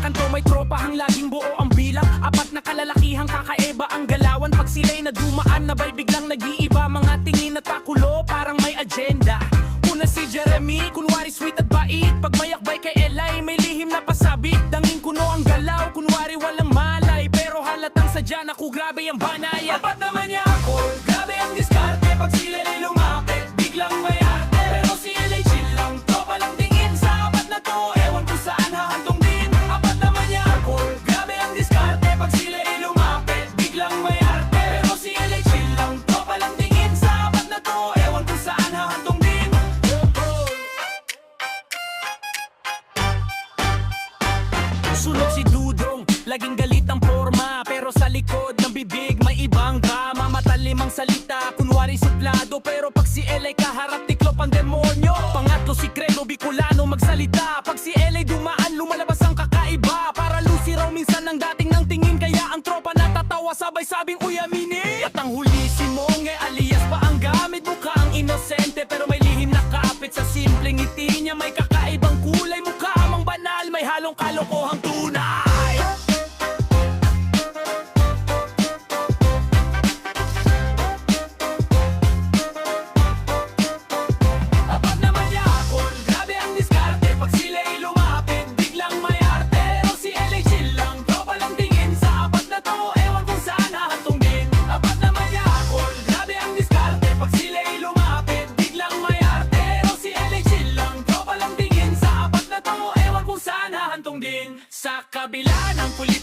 kanto may tropahang laging buo ang bilang. Apat na kalalakihang kakaiba ang galawan. Pag sila'y nadumaan na ba'y biglang nag-iiba. Mga tingin at pakulo parang may agenda. Una si Jeremy, kunwari sweet at bait. Pag mayakbay kay Eli, may lihim na pasabik. Dangin kuno ang galaw, kunwari walang malay. Pero halatang sadya, naku grabe ang banaya. Apat naman niya ako, grabe ang diskarte. Pag sila'y lumapit, biglang may arte. Pero si Eli chill lang, tropa lang tingin. Sa apat na to, ewan kung saan hahantong din. Apat naman niya ako, grabe ang diskarte. Pag sila'y lumapit, biglang may arte. Pero si Eli chill lang, tropa lang tingin. Sa apat na to, ewan kung saan hahantong din. Sunod si Dudong, laging galit ang forma. Pero sa likod ng bibig may ibang drama. Matalim ang salita, kunwari suplado. Pero pag si Eli kaharap, tiklop ang demonyo. Pangatlo si Credo, Bicolano magsalita. Pag si Eli dumaan, lumalabas ang kakaiba. Para lusi raw minsan ang dating ng tingin. Kaya ang tropa natatawa, sabay sabing uy aminin. At ang huli si Monge, alias pa ang gamit. Mukha ang inosente, pero may lihim na kapit. Sa simpleng ngiti niya may kakaibang kulay. Mukha amang banal, may halong kalokohang tunay. Apat naman niya ako, grabe ang diskarte. Pag sila'y lumapit, biglang may arte. Pero si Eli chill lang, tropa lang tingin. Sa apat na to, ewan kung saan hahantong din. Apat naman niya ako, grabe ang diskarte. Pag sila'y lumapit, biglang may arte. Pero si Eli chill lang, tropa lang tingin. Sa apat na to, ewan kung saan hahantong din. Sa kabila ng kulit